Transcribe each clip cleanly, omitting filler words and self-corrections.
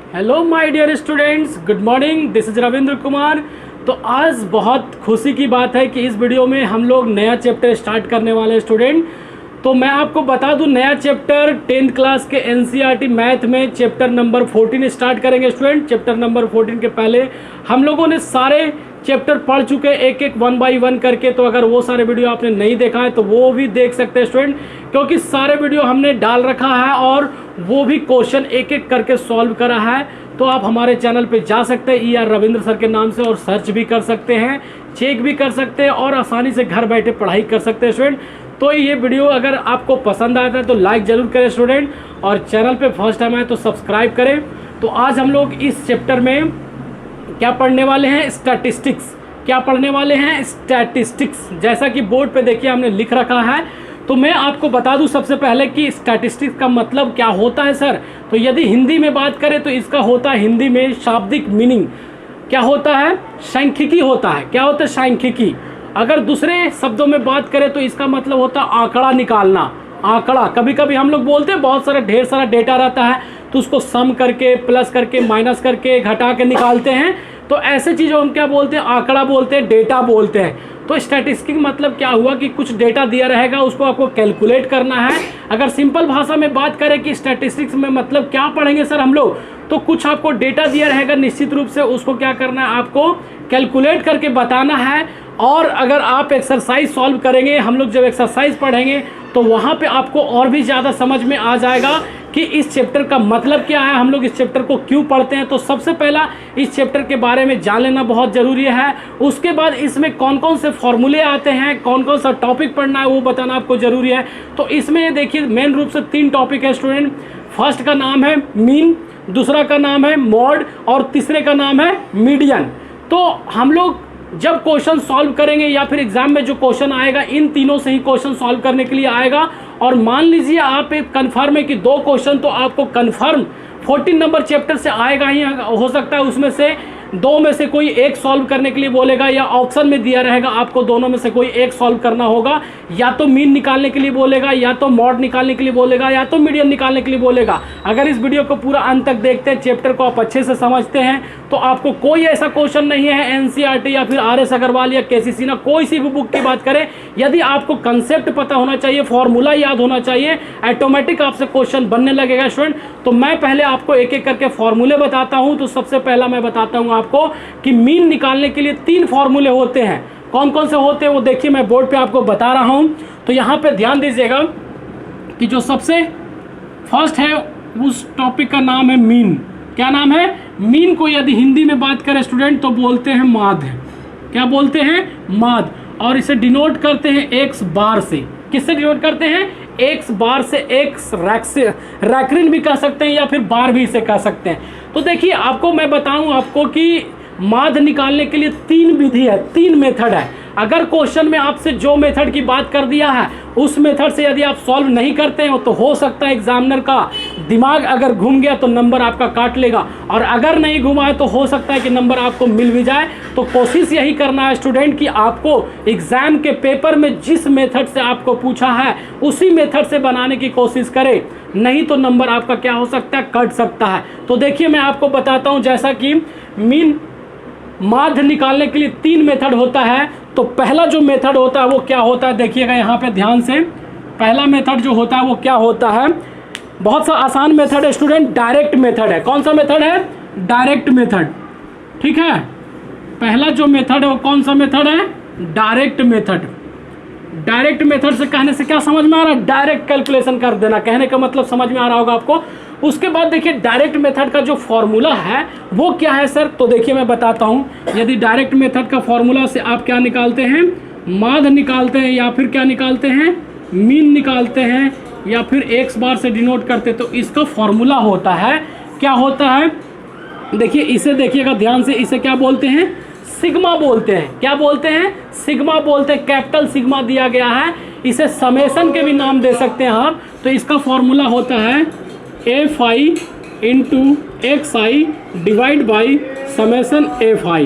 Hello my dear students, good morning. This is Ravindra Kumar. तो आज बहुत खुशी की बात है कि इस वीडियो में हम लोग नया चैप्टर स्टार्ट करने वाले हैं स्टूडेंट। तो मैं आपको बता दूं, नया चैप्टर 10th क्लास के एनसीईआरटी मैथ में चैप्टर नंबर 14 स्टार्ट करेंगे स्टूडेंट। चैप्टर नंबर 14 के पहले हम लोगों ने सारे चैप्टर पढ़ चुके हैं, एक एक 1 बाई 1 करके। तो अगर वो सारे वीडियो आपने नहीं देखा है तो वो भी देख सकते हैं स्टूडेंट, क्योंकि सारे वीडियो हमने डाल रखा है और वो भी क्वेश्चन एक एक करके सॉल्व करा है। तो आप हमारे चैनल पे जा सकते हैं ER रविंद्र सर के नाम से और सर्च भी कर सकते हैं, चेक भी कर सकते हैं और आसानी से घर बैठे पढ़ाई कर सकते हैं स्टूडेंट। तो ये वीडियो अगर आपको पसंद आता है तो लाइक जरूर करें स्टूडेंट, और चैनल पे फर्स्ट टाइम आए तो सब्सक्राइब करें। तो आज हम लोग इस चैप्टर में क्या पढ़ने वाले हैं? स्टैटिस्टिक्स। क्या पढ़ने वाले हैं? स्टैटिस्टिक्स। जैसा कि बोर्ड पे देखिए हमने लिख रखा है। तो मैं आपको बता दूं सबसे पहले कि स्टैटिस्टिक्स का मतलब क्या होता है सर। तो यदि हिंदी में बात करें तो इसका होता है हिंदी में शाब्दिक मीनिंग क्या होता है? सांख्यिकी होता है। क्या होता है? सांख्यिकी। अगर दूसरे शब्दों में बात करें तो इसका मतलब होता है आंकड़ा निकालना। आंकड़ा, कभी कभी हम लोग बोलते हैं बहुत सारा ढेर सारा डेटा रहता है तो उसको सम करके, प्लस करके, माइनस करके, घटा के निकालते हैं। तो ऐसे चीज़ों हम क्या बोलते हैं? आंकड़ा बोलते हैं, डेटा बोलते हैं। तो स्टैटिस्टिक्स मतलब क्या हुआ कि कुछ डेटा दिया रहेगा, उसको आपको कैलकुलेट करना है। अगर सिंपल भाषा में बात करें कि स्टैटिस्टिक्स में मतलब क्या पढ़ेंगे सर हम लोग, तो कुछ आपको डेटा दिया रहेगा, निश्चित रूप से उसको क्या करना है, आपको कैलकुलेट करके बताना है। और अगर आप एक्सरसाइज सॉल्व करेंगे, हम लोग जब एक्सरसाइज पढ़ेंगे तो वहाँ पे आपको और भी ज़्यादा समझ में आ जाएगा कि इस चैप्टर का मतलब क्या है, हम लोग इस चैप्टर को क्यों पढ़ते हैं। तो सबसे पहला इस चैप्टर के बारे में जान लेना बहुत ज़रूरी है। उसके बाद इसमें कौन कौन से फॉर्मूले आते हैं, कौन कौन सा टॉपिक पढ़ना है वो बताना आपको ज़रूरी है। तो इसमें देखिए मेन रूप से 3 टॉपिक है स्टूडेंट। फर्स्ट का नाम है मीन, दूसरा का नाम है मॉड और तीसरे का नाम है मीडियन। तो हम लोग जब क्वेश्चन सॉल्व करेंगे या फिर एग्जाम में जो क्वेश्चन आएगा, इन तीनों से ही क्वेश्चन सॉल्व करने के लिए आएगा। और मान लीजिए आप एक कन्फर्म है कि 2 क्वेश्चन तो आपको कन्फर्म 14 नंबर चैप्टर से आएगा ही। हो सकता है उसमें से 2 में से कोई एक सॉल्व करने के लिए बोलेगा, या ऑप्शन में दिया रहेगा आपको दोनों में से कोई एक सॉल्व करना होगा। या तो मीन निकालने के लिए बोलेगा, या तो मॉड निकालने के लिए बोलेगा, या तो मीडियन निकालने के लिए बोलेगा। अगर इस वीडियो को पूरा अंत तक देखते हैं, चैप्टर को आप अच्छे से समझते हैं, तो आपको कोई ऐसा क्वेश्चन नहीं है एनसीईआरटी या फिर RS अग्रवाल या KCC ना कोई सी भी बुक की बात करें, यदि आपको कंसेप्ट पता होना चाहिए, फॉर्मूला याद होना चाहिए, ऑटोमेटिक आपसे क्वेश्चन बनने लगेगा स्टूडेंट। तो मैं पहले आपको एक एक करके फॉर्मूले बताता हूं। तो सबसे पहला मैं बताता हूं आपको कि मीन निकालने के लिए 3 फॉर्मूले होते हैं। कौन कौन से होते हैं वो देखिए, मैं बोर्ड पे आपको बता रहा हूं। तो यहां पे ध्यान दीजिएगा कि जो सबसे फर्स्ट है उस टॉपिक का नाम है मीन। क्या नाम है? मीन को यदि हिंदी में बात करें स्टूडेंट तो बोलते हैं माध्य। क्या बोलते हैं? माध्य। और इसे डिनोट करते हैं x बार से। किससे डिनोट करते हैं? x बार से। x रैक्रिन भी कह सकते हैं या फिर बार भी इसे कह सकते हैं। तो देखिए आपको मैं बताऊं आपको कि माध्य निकालने के लिए 3 विधि है, 3 मेथड है। अगर क्वेश्चन में आपसे जो मेथड की बात कर दिया है उस मेथड से यदि आप सॉल्व नहीं करते हो तो हो सकता है एग्जामिनर का दिमाग अगर घूम गया तो नंबर आपका काट लेगा, और अगर नहीं घुमा है तो हो सकता है कि नंबर आपको मिल भी जाए। तो कोशिश यही करना है स्टूडेंट कि आपको एग्जाम के पेपर में जिस मेथड से आपको पूछा है उसी मेथड से बनाने की कोशिश करें, नहीं तो नंबर आपका क्या हो सकता है? कट सकता है। तो देखिए मैं आपको बताता हूँ, जैसा कि मीन माध्य निकालने के लिए 3 मेथड होता है। तो पहला जो मेथड होता है वो क्या होता है, देखिएगा यहाँ पे ध्यान से। पहला मेथड जो होता है वो क्या होता है? बहुत सा आसान मेथड है स्टूडेंट, डायरेक्ट मेथड है। कौन सा मेथड है? Direct method. ठीक है, पहला जो मेथड है वो कौन सा मेथड है? Direct method. डायरेक्ट मेथड से कहने से क्या समझ में आ रहा है? डायरेक्ट कैलकुलेशन कर देना, कहने का मतलब समझ में आ रहा होगा आपको। उसके बाद देखिए डायरेक्ट मेथड का जो फॉर्मूला है वो क्या है सर? तो देखिए मैं बताता हूं। यदि डायरेक्ट मेथड का फॉर्मूला से आप क्या निकालते हैं? माध्य निकालते हैं, या फिर क्या निकालते हैं? मीन निकालते हैं, या फिर x बार से डिनोट करते, तो इसका फॉर्मूला होता है, क्या होता है? देखिए इसे देखिएगा ध्यान से, इसे क्या बोलते हैं? सिग्मा बोलते हैं। क्या बोलते हैं? सिग्मा बोलते हैं। कैपिटल सिग्मा दिया गया है, इसे समेसन के भी नाम दे सकते हैं आप। तो इसका फॉर्मूला होता है FI into XI divide by summation FI।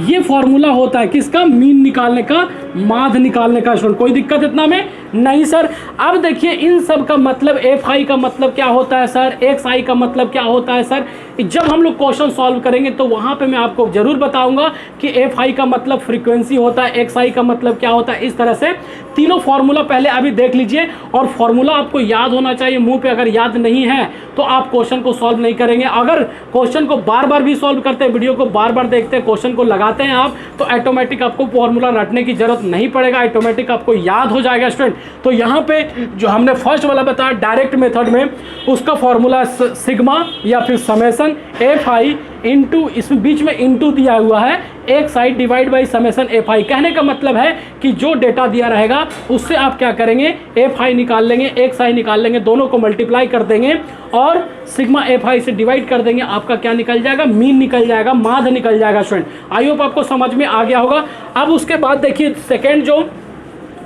ये फॉर्मूला होता है किसका? मीन निकालने का। माध्य निकालने का स्टूडेंट। कोई दिक्कत इतना में नहीं सर। अब देखिए इन सब का मतलब एफ आई का मतलब क्या होता है सर, एक्स आई का मतलब क्या होता है सर। जब हम लोग क्वेश्चन सॉल्व करेंगे तो वहां पे मैं आपको जरूर बताऊंगा कि एफ आई का मतलब फ्रीक्वेंसी होता है, एक्स आई का मतलब क्या होता है। इस तरह से तीनों फॉर्मूला पहले अभी देख लीजिए, और फॉर्मूला आपको याद होना चाहिए। मुंह पे अगर याद नहीं है तो आप क्वेश्चन को सॉल्व नहीं करेंगे। अगर क्वेश्चन को बार बार भी सॉल्व करते हैं, वीडियो को बार बार देखते हैं, क्वेश्चन को लगाते हैं आप, तो ऑटोमेटिक आपको फॉर्मूला रटने की जरूरत नहीं पड़ेगा, ऑटोमेटिक आपको याद हो जाएगा स्टूडेंट। तो यहाँ पे जो हमने फर्स्ट वाला बताया डायरेक्ट मेथड में, उसका फॉर्मूला सिग्मा या फिर समेसन एफ आई इंटू, इसमें बीच में इंटू दिया हुआ है, एक side divide by summation F I. कहने का मतलब है कि जो डेटा दिया रहेगा उससे आप क्या करेंगे, एफ आई निकाल लेंगे, एक्स आई निकाल लेंगे, दोनों को मल्टीप्लाई कर देंगे और सिग्मा एफ आई से डिवाइड कर देंगे। आपका क्या निकल जाएगा, मीन निकल जाएगा, माध्य निकल जाएगा स्टूडेंट। आई होप आपको समझ में आ गया होगा। अब उसके बाद देखिए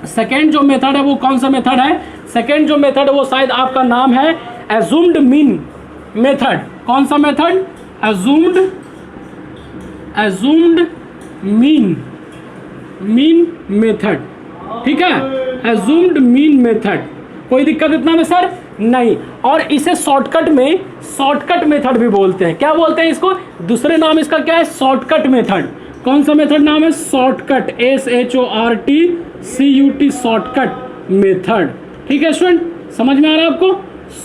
सेकेंड जो मेथड है वो कौन सा मेथड है, सेकेंड जो मेथड है वो शायद आपका नाम है एज्यूम्ड मीन मेथड। कौन सा मेथड, एज्यूम्ड मीन मेथड, ठीक है, एज्यूम्ड मीन मेथड। कोई दिक्कत इतना में सर नहीं। और इसे शॉर्टकट मेथड भी बोलते हैं। क्या बोलते हैं इसको, दूसरे नाम इसका क्या है, शॉर्टकट मेथड। कौन सा मेथड नाम है, शॉर्टकट, SHORTCUT, शॉर्टकट मेथड। ठीक है स्टूडेंट, समझ में आ रहा है आपको,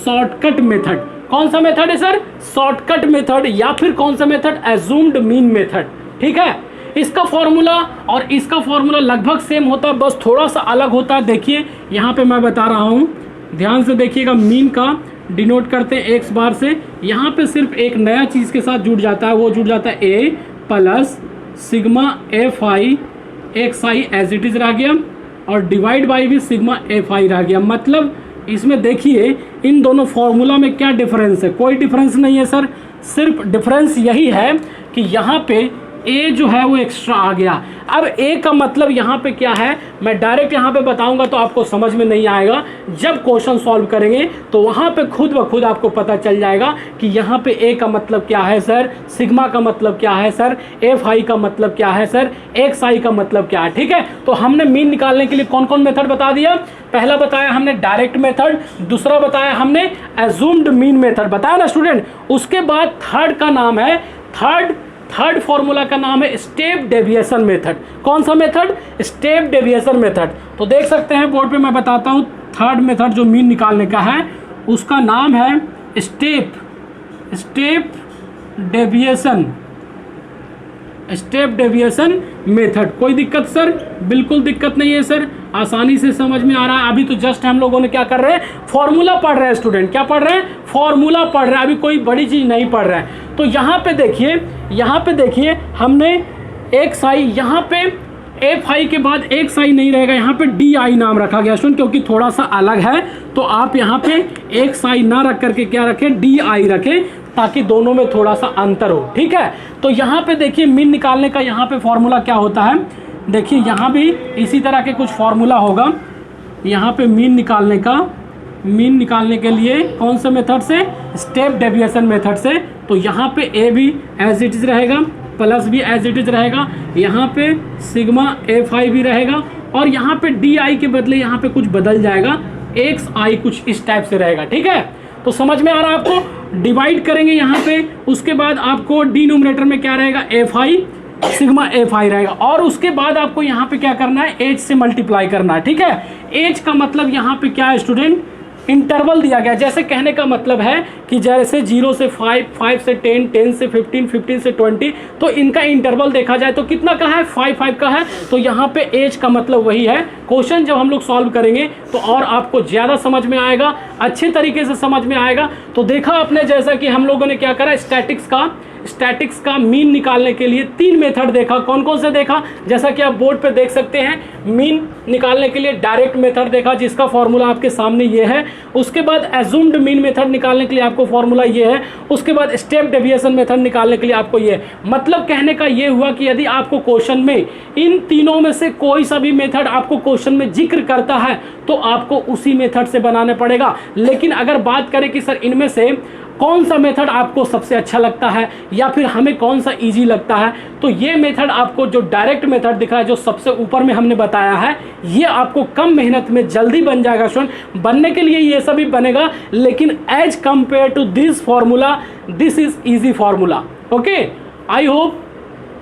शॉर्टकट मेथड। कौन सा मेथड है सर, शॉर्टकट मेथड, या फिर कौन सा मेथड, एज्यूम्ड मीन मेथड। ठीक है, इसका फॉर्मूला और इसका फॉर्मूला लगभग सेम होता है, बस थोड़ा सा अलग होता है। देखिए यहाँ पे मैं बता रहा हूँ, ध्यान से देखिएगा। मीन का डिनोट करते हैं एक्स बार से, यहाँ पे सिर्फ एक नया चीज़ के साथ जुड़ जाता है, वो जुड़ जाता है a plus sigma f i x i as it is रह गया, और डिवाइड बाई भी सिग्मा एफ आई रह गया। मतलब इसमें देखिए इन दोनों फॉर्मूला में क्या डिफरेंस है, कोई डिफरेंस नहीं है सर। सिर्फ डिफरेंस यही है कि यहाँ पे ए जो है वो एक्स्ट्रा आ गया। अब ए का मतलब यहाँ पे क्या है, मैं डायरेक्ट यहाँ पे बताऊंगा तो आपको समझ में नहीं आएगा। जब क्वेश्चन सॉल्व करेंगे तो वहाँ पे खुद ब खुद आपको पता चल जाएगा कि यहाँ पे ए का मतलब क्या है सर, सिग्मा का मतलब क्या है सर, एफ आई का मतलब क्या है सर, एक्स आई का मतलब क्या है। ठीक है, तो हमने मीन निकालने के लिए कौन कौन मेथड बता दिया। पहला बताया हमने डायरेक्ट मेथड, दूसरा बताया हमने एज्यूम्ड मीन मेथड, बताया ना स्टूडेंट। उसके बाद थर्ड का नाम है, थर्ड फॉर्मूला का नाम है स्टेप डेविएशन मेथड। कौन सा मेथड, स्टेप डेविएशन मेथड। तो देख सकते हैं बोर्ड पे मैं बताता हूँ, थर्ड मेथड जो मीन निकालने का है उसका नाम है स्टेप डेविएशन मेथड। कोई दिक्कत सर, बिल्कुल दिक्कत नहीं है सर, आसानी से समझ में आ रहा है। अभी तो जस्ट हम लोगों ने क्या कर रहे हैं, फॉर्मूला पढ़ रहे हैं स्टूडेंट, क्या पढ़ रहे हैं, फॉर्मूला पढ़ रहे हैं, अभी कोई बड़ी चीज नहीं पढ़ रहे हैं। तो यहाँ पे देखिए हमने एक्स आई, यहाँ पे एफ आई के बाद एक्स आई नहीं रहेगा, यहाँ पे डी आई नाम रखा गया स्टूडेंट, क्योंकि थोड़ा सा अलग है। तो आप यहाँ पे एक्स आई ना रख करके क्या रखें, डी आई रखें, ताकि दोनों में थोड़ा सा अंतर हो। ठीक है, तो यहाँ पे देखिए मीन निकालने का यहाँ पे फॉर्मूला क्या होता है, देखिए यहाँ भी इसी तरह के कुछ फॉर्मूला होगा। यहाँ पे मीन निकालने के लिए कौन से मेथड से, स्टेप डेविएशन मेथड से। तो यहाँ पे ए भी एज इट इज रहेगा, प्लस भी एज इट इज रहेगा, यहाँ पे सिग्मा एफ आई भी रहेगा, और यहाँ पे डी आई के बदले यहाँ पे कुछ बदल जाएगा, एक्स आई कुछ इस टाइप से रहेगा। ठीक है, तो समझ में आ रहा है आपको। डिवाइड करेंगे यहाँ पे, उसके बाद आपको डिनोमिनेटर में क्या रहेगा, एफ आई सिग्मा एफ आई रहेगा, और उसके बाद आपको यहाँ पे क्या करना है, एज से मल्टीप्लाई करना है। ठीक है, एज का मतलब यहाँ पे क्या है स्टूडेंट, इंटरवल दिया गया। जैसे कहने का मतलब है कि जैसे 0 से 5, 5 से 10, 10 से 15, 15 से 20, तो इनका इंटरवल देखा जाए तो कितना का है, 5 का है। तो यहाँ पे एज का मतलब वही है। क्वेश्चन जब हम लोग सॉल्व करेंगे तो और आपको ज़्यादा समझ में आएगा, अच्छे तरीके से समझ में आएगा। तो देखा आपने जैसा कि हम लोगों ने क्या करा, स्टैटिक्स का मीन निकालने के लिए 3 मेथड देखा। कौन कौन से देखा, जैसा कि आप बोर्ड पे देख सकते हैं। मीन निकालने के लिए डायरेक्ट मेथड देखा, जिसका फॉर्मूला आपके सामने ये है। उसके बाद एज्यूम्ड मीन मेथड निकालने के लिए आपको फॉर्मूला ये है। उसके बाद स्टेप डेविएशन मेथड निकालने के लिए आपको ये है। मतलब कहने का ये हुआ कि यदि आपको क्वेश्चन में इन तीनों में से कोई सा भी मेथड आपको क्वेश्चन में जिक्र करता है तो आपको उसी मेथड से बनाना पड़ेगा। लेकिन अगर बात करें कि सर इनमें से कौन सा मेथड आपको सबसे अच्छा लगता है या फिर हमें कौन सा इजी लगता है। तो ये मेथड आपको जो डायरेक्ट मेथड दिख रहा है, जो सबसे ऊपर में हमने बताया है, ये आपको कम मेहनत में जल्दी बन जाएगा स्टूडेंट। बनने के लिए ये सभी बनेगा, लेकिन as compare to this formula, this is easy formula. Okay, I hope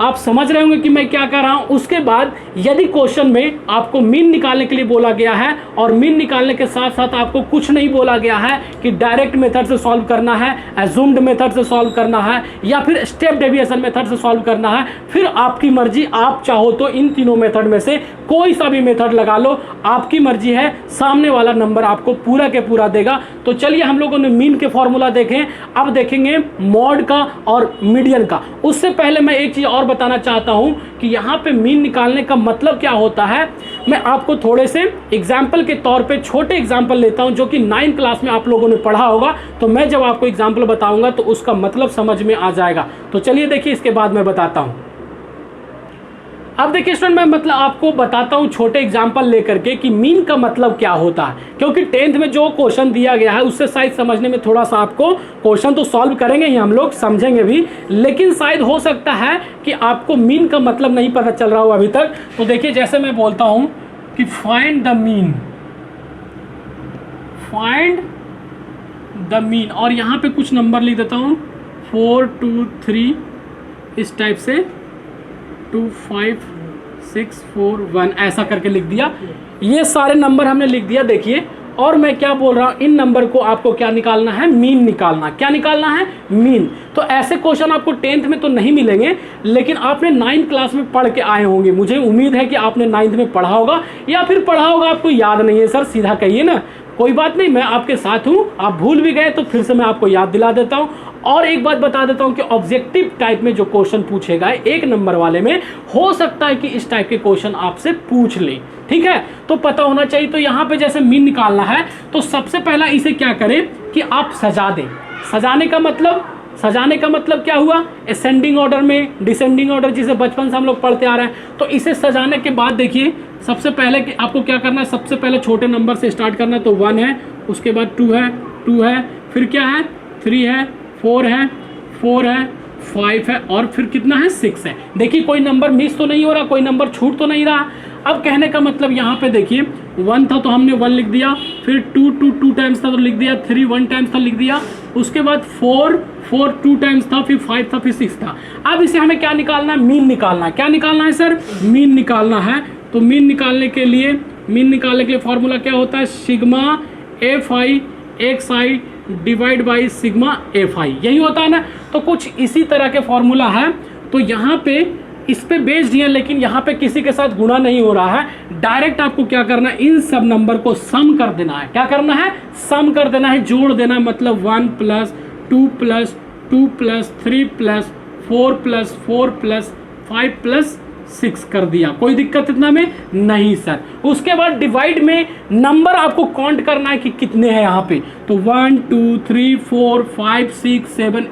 आप समझ रहे होंगे कि मैं क्या कर रहा हूं। उसके बाद यदि क्वेश्चन में आपको मीन निकालने के लिए बोला गया है और मीन निकालने के साथ साथ आपको कुछ नहीं बोला गया है कि डायरेक्ट मेथड से सॉल्व करना है, एज्यूम्ड मेथड से सॉल्व करना है या फिर स्टेप डेविएशन मेथड से सॉल्व करना है, फिर आपकी मर्जी। आप चाहो तो इन तीनों मेथड में से कोई सा भी मेथड लगा लो, आपकी मर्जी है। सामने वाला नंबर आपको पूरा के पूरा देगा। तो चलिए हम लोगों ने मीन के फॉर्मूला देखें, अब देखेंगे मॉड का और मीडियन का। उससे पहले मैं एक चीज और बताना चाहता हूं कि यहां पे मीन निकालने का मतलब क्या होता है। मैं आपको थोड़े से एग्जाम्पल के तौर पे छोटे एग्जाम्पल लेता हूं, जो कि 9th क्लास में आप लोगों ने पढ़ा होगा। तो मैं जब आपको एग्जाम्पल बताऊंगा तो उसका मतलब समझ में आ जाएगा। तो चलिए देखिए, इसके बाद मैं बताता हूं। अब देखिए स्टूडेंट, मैं मतलब आपको बताता हूं छोटे एग्जाम्पल लेकर के कि मीन का मतलब क्या होता है, क्योंकि 10th में जो क्वेश्चन दिया गया है उससे शायद समझने में थोड़ा सा आपको, क्वेश्चन तो सॉल्व करेंगे ही हम लोग, समझेंगे भी, लेकिन शायद हो सकता है कि आपको मीन का मतलब नहीं पता चल रहा हो अभी तक। तो देखिए, जैसे मैं बोलता हूं कि find the mean, find the mean, और यहां पे कुछ नंबर लिख देता हूं 4 2 3, इस टाइप से 2 5 6 4 1 ऐसा करके लिख दिया। ये सारे नंबर हमने लिख दिया। देखिए, और मैं क्या बोल रहा हूं, इन नंबर को आपको क्या निकालना है, मीन निकालना। क्या निकालना है, मीन। तो ऐसे क्वेश्चन आपको 10th में तो नहीं मिलेंगे, लेकिन आपने 9th क्लास में पढ़ के आए होंगे। मुझे उम्मीद है कि आपने 9th में पढ़ा होगा, या फिर पढ़ा होगा आपको याद नहीं है। सर सीधा कहिए ना, कोई बात नहीं, मैं आपके साथ हूं। आप भूल भी गए तो फिर से मैं आपको याद दिला देता हूं। और एक बात बता देता हूं कि ऑब्जेक्टिव टाइप में जो क्वेश्चन पूछेगा 1 नंबर वाले में, हो सकता है कि इस टाइप के क्वेश्चन आपसे पूछ ले। ठीक है, तो पता होना चाहिए। तो यहां पे जैसे मीन निकालना है तो सबसे पहला इसे क्या करें कि आप सजा दें। सजाने का मतलब क्या हुआ, असेंडिंग ऑर्डर में, डिसेंडिंग ऑर्डर, जिसे बचपन से हम लोग पढ़ते आ रहे हैं। तो इसे सजाने के बाद देखिए, सबसे पहले कि आपको क्या करना है, सबसे पहले छोटे नंबर से स्टार्ट करना है। तो 1 है, उसके बाद 2 है, फिर क्या है, 3 है, 4 है, 5 है, और फिर कितना है, 6 है। देखिए, कोई नंबर मिस तो नहीं हो रहा, कोई नंबर छूट तो नहीं रहा। अब कहने का मतलब यहाँ पे देखिए, 1 था तो हमने 1 लिख दिया, फिर 2 टाइम्स था तो लिख दिया, 3 1 टाइम्स था लिख दिया, उसके बाद 4 2 टाइम्स था, फिर 5 था, फिर 6 था। अब इसे हमें क्या निकालना है, मीन निकालना है। क्या निकालना है सर, मीन निकालना है। तो मीन निकालने के लिए फॉर्मूला क्या होता है, sigma f i x I divide by sigma f आई, यही होता है ना। तो कुछ इसी तरह के फॉर्मूला है। तो यहाँ पे इस पे बेस्ड ही है, लेकिन यहाँ पे किसी के साथ गुणा नहीं हो रहा है। डायरेक्ट आपको क्या करना है, इन सब नंबर को सम कर देना है। क्या करना है, सम कर देना है, जोड़ देना है। मतलब 1 + 2 + 2 + 3 + 4 + 4 + 5 + 6 कर दिया। कोई दिक्कत इतना में नहीं सर। उसके बाद डिवाइड में नंबर आपको काउंट करना है कि कितने हैं यहाँ पे। तो 1 2 3 4 5 6 7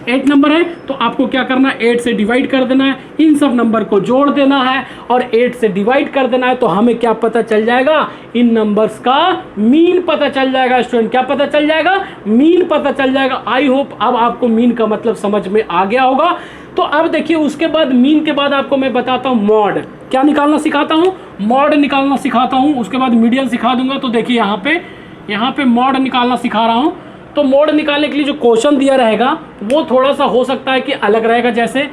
8 नंबर है। तो आपको क्या करना है, 8 से डिवाइड कर देना है, इन सब नंबर को जोड़ देना है और 8 से डिवाइड कर देना है। तो हमें क्या पता चल जाएगा, इन नंबर्स का मीन पता चल जाएगा। स्टूडेंट क्या पता चल जाएगा, मीन पता चल जाएगा। आई होप अब आपको मीन का मतलब समझ में आ गया होगा। तो अब देखिए, उसके बाद मीन के बाद आपको मैं बताता हूँ मॉड। क्या निकालना सिखाता हूँ, मॉड निकालना सिखाता हूँ। उसके बाद मीडियन सिखा दूंगा। तो देखिए यहाँ पे मॉड निकालना सिखा रहा हूँ। तो मॉड निकालने के लिए जो क्वेश्चन दिया रहेगा वो थोड़ा सा हो सकता है कि अलग रहेगा। जैसे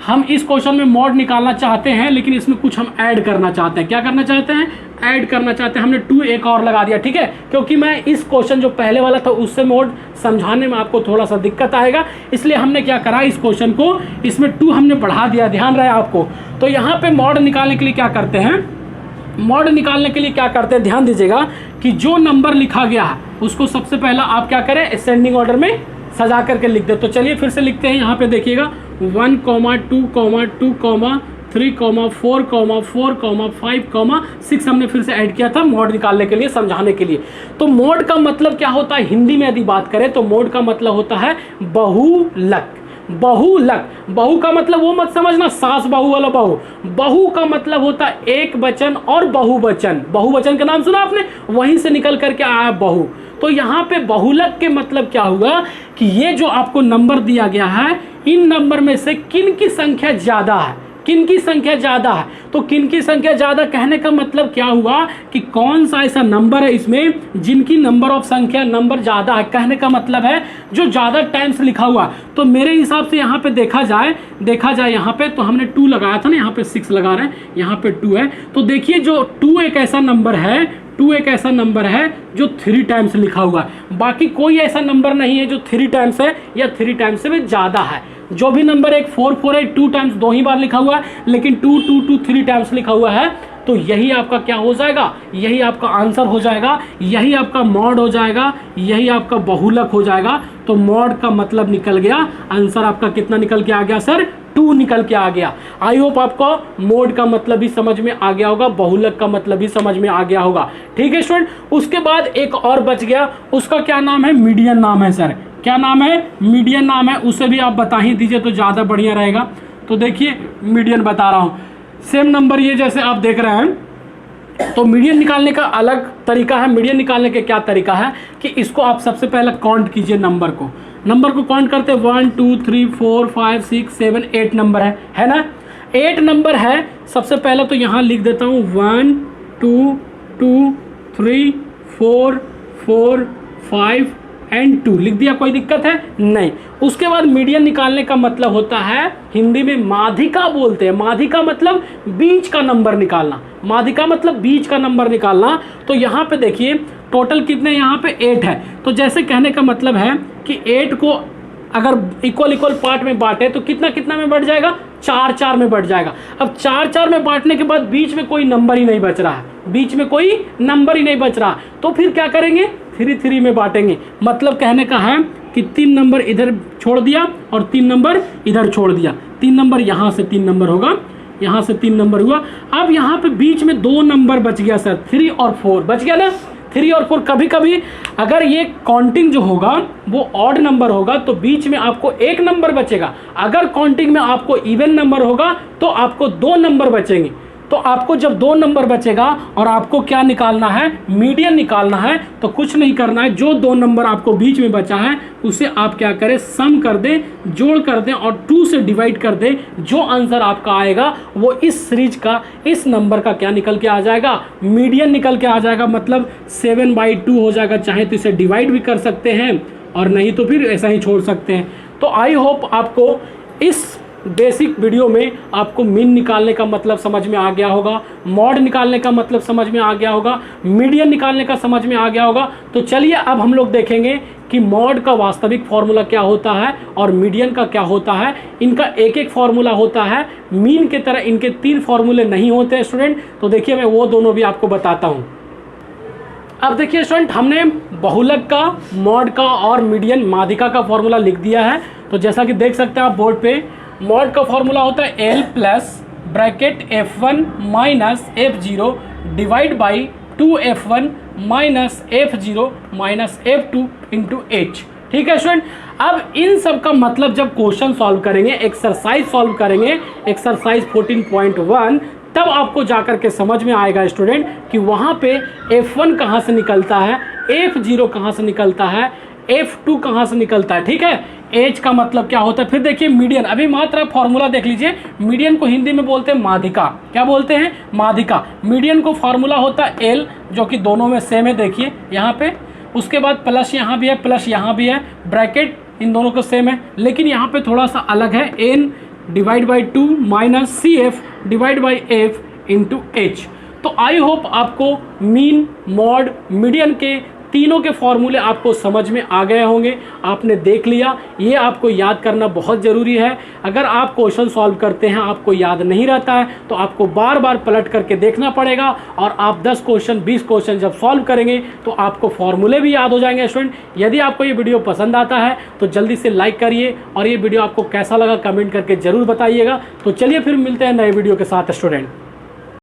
हम इस क्वेश्चन में मॉड निकालना चाहते हैं, लेकिन इसमें कुछ हम ऐड करना चाहते हैं। क्या करना चाहते हैं, ऐड करना चाहते हैं। हमने 2 एक और लगा दिया, ठीक है, क्योंकि मैं इस क्वेश्चन जो पहले वाला था उससे मॉड समझाने में आपको थोड़ा सा दिक्कत आएगा, इसलिए हमने क्या करा, इस क्वेश्चन को इसमें 2 हमने बढ़ा दिया। ध्यान रहे आपको। तो यहाँ पे मॉड निकालने के लिए क्या करते हैं, ध्यान दीजिएगा कि जो नंबर लिखा गया है उसको सबसे पहला आप क्या करें, असेंडिंग ऑर्डर में सजा करके लिख दे। तो चलिए फिर से लिखते हैं। यहाँ पे देखिएगा 1, 2, 2, 3, 4, 4, 5, 6 हमने फिर से ऐड किया था मॉड निकालने के लिए, समझाने के लिए। तो मॉड का मतलब क्या होता है, हिंदी में यदि बात करें तो मॉड का मतलब होता है बहुलक। बहुलक। बहु का मतलब वो मत समझना सास बहू वाला बहु। बहु का मतलब होता है एक वचन और बहुवचन। बहुवचन का नाम सुना आपने, वहीं से निकल करके आया बहु। तो यहाँ पे बहुलक के मतलब क्या हुआ कि ये जो आपको नंबर दिया गया है, इन नंबर में से किन की संख्या ज्यादा है, किन की संख्या ज्यादा है। तो किन की संख्या ज्यादा कहने का मतलब क्या हुआ कि कौन सा ऐसा नंबर है इसमें जिनकी नंबर ऑफ संख्या नंबर ज्यादा है। कहने का मतलब है जो ज्यादा टाइम्स लिखा हुआ। तो मेरे हिसाब से यहाँ पे देखा जाए यहाँ पे तो हमने 2 लगाया था ना, यहाँ पे 6 लगा रहे हैं, यहाँ पे 2 है। तो देखिए जो 2 एक ऐसा नंबर है, 2 एक ऐसा नंबर है जो 3 टाइम्स लिखा हुआ है। बाकी कोई ऐसा नंबर नहीं है जो 3 टाइम्स है या 3 टाइम्स से भी ज्यादा है। जो भी नंबर एक 4 4 है, 2 टाइम्स 2 ही बार लिखा हुआ है, लेकिन 2 2 2 3 टाइम्स लिखा हुआ है। तो यही आपका क्या हो जाएगा, यही आपका आंसर हो जाएगा, यही आपका मॉड हो जाएगा, यही आपका बहुलक हो जाएगा। तो मॉड का मतलब निकल गया, आंसर आपका कितना निकल के आ गया सर, 2 निकल के आ गया। आई होप आपको मोड का मतलब भी समझ में आ गया होगा, बहुलक का मतलब भी समझ में आ गया होगा। ठीक है स्टूडेंट, उसके बाद एक और बच गया, उसका क्या नाम है, मीडियन नाम है सर। क्या नाम है, मीडियन नाम है। उसे भी आप बता ही दीजिए तो ज़्यादा बढ़िया रहेगा। तो देखिए मीडियन बता रहा हूँ, सेम नंबर ये जैसे आप देख रहे हैं। तो मीडियन निकालने का अलग तरीका है। मीडियन निकालने का क्या तरीका है कि इसको आप सबसे पहले काउंट कीजिए, नंबर को काउंट करते 1 2 3 4 5 6 7 8 नंबर है ना, 8 नंबर है। सबसे पहले तो यहाँ लिख देता हूँ 1 2 2 3 4 4 5 एंड 2 लिख दिया, कोई दिक्कत है नहीं। उसके बाद मीडियन निकालने का मतलब होता है, हिंदी में माधिका बोलते हैं। माधिका मतलब बीच का नंबर निकालना, माधिका मतलब बीच का नंबर निकालना। तो यहाँ पे देखिए टोटल कितने, यहाँ पे 8 है। तो जैसे कहने का मतलब है कि 8 को अगर इक्वल पार्ट में बांटे तो कितना कितना में बढ़ जाएगा, 4 4 में बढ़ जाएगा। अब 4 4 में बांटने के बाद बीच में कोई नंबर ही नहीं बच रहा है, बीच में कोई नंबर ही नहीं बच रहा, तो फिर क्या करेंगे, 3 3 में बांटेंगे। मतलब कहने का है कि 3 नंबर इधर छोड़ दिया और 3 नंबर इधर छोड़ दिया। 3 नंबर यहाँ से 3 नंबर होगा, यहाँ से 3 नंबर हुआ। अब यहाँ पे बीच में 2 नंबर बच गया सर, 3 और 4 बच गया ना, 3 और 4। कभी कभी अगर ये काउंटिंग जो होगा वो ऑड नंबर होगा तो बीच में आपको 1 नंबर बचेगा। अगर काउंटिंग में आपको इवन नंबर होगा तो आपको 2 नंबर बचेंगे। तो आपको जब 2 नंबर बचेगा और आपको क्या निकालना है, मीडियन निकालना है, तो कुछ नहीं करना है, जो 2 नंबर आपको बीच में बचा है उसे आप क्या करें, सम कर दें, जोड़ कर दें और 2 से डिवाइड कर दें। जो आंसर आपका आएगा वो इस सीरीज का, इस नंबर का क्या निकल के आ जाएगा, मीडियन निकल के आ जाएगा। मतलब 7/2 हो जाएगा। चाहे तो इसे डिवाइड भी कर सकते हैं और नहीं तो फिर ऐसा ही छोड़ सकते हैं। तो आई होप आपको इस बेसिक वीडियो में आपको मीन निकालने का मतलब समझ में आ गया होगा, मॉड निकालने का मतलब समझ में आ गया होगा, मीडियन निकालने का समझ में आ गया होगा। तो चलिए अब हम लोग देखेंगे कि मॉड का वास्तविक फॉर्मूला क्या होता है और मीडियन का क्या होता है। इनका एक एक फॉर्मूला होता है, मीन के तरह इनके 3 फॉर्मूले नहीं होते हैं स्टूडेंट। तो देखिए मैं वो दोनों भी आपको बताता हूँ। अब देखिए स्टूडेंट, हमने बहुलक का, मॉड का और मीडियन माध्यिका का फॉर्मूला लिख दिया है। तो जैसा कि देख सकते हैं आप बोर्ड पे, मॉड का फॉर्मूला होता है L plus bracket F1 minus F0 divide by 2F1 minus F0 minus F2 into H। ठीक है स्टूडेंट, अब इन सब का मतलब जब क्वेश्चन सॉल्व करेंगे, एक्सरसाइज सॉल्व करेंगे, एक्सरसाइज 14.1, तब आपको जाकर के समझ में आएगा स्टूडेंट कि वहाँ पे F1 कहाँ से निकलता है, F0 कहाँ से निकलता है, F2 कहाँ से निकलता है। ठीक है, H का मतलब क्या होता है। फिर देखिए मीडियन, अभी मात्र फॉर्मूला देख लीजिए। मीडियन को हिंदी में बोलते हैं माध्यिका। क्या बोलते हैं, माध्यिका। मीडियन को फॉर्मूला होता है L, जो कि दोनों में सेम है, देखिए यहाँ पे। उसके बाद प्लस यहाँ भी है, प्लस यहाँ भी है, ब्रैकेट इन दोनों का सेम है, लेकिन यहाँ पे थोड़ा सा अलग है, N divide by 2 minus CF divide by F into H। तो आई होप आपको मीन, मॉड, मीडियन के तीनों के फॉर्मूले आपको समझ में आ गए होंगे, आपने देख लिया। ये आपको याद करना बहुत ज़रूरी है। अगर आप क्वेश्चन सॉल्व करते हैं, आपको याद नहीं रहता है, तो आपको बार बार पलट करके देखना पड़ेगा। और आप 10 क्वेश्चन 20 क्वेश्चन जब सॉल्व करेंगे तो आपको फॉर्मूले भी याद हो जाएंगे स्टूडेंट। यदि आपको ये वीडियो पसंद आता है तो जल्दी से लाइक करिए और ये वीडियो आपको कैसा लगा कमेंट करके ज़रूर बताइएगा। तो चलिए फिर मिलते हैं नए वीडियो के साथ स्टूडेंट।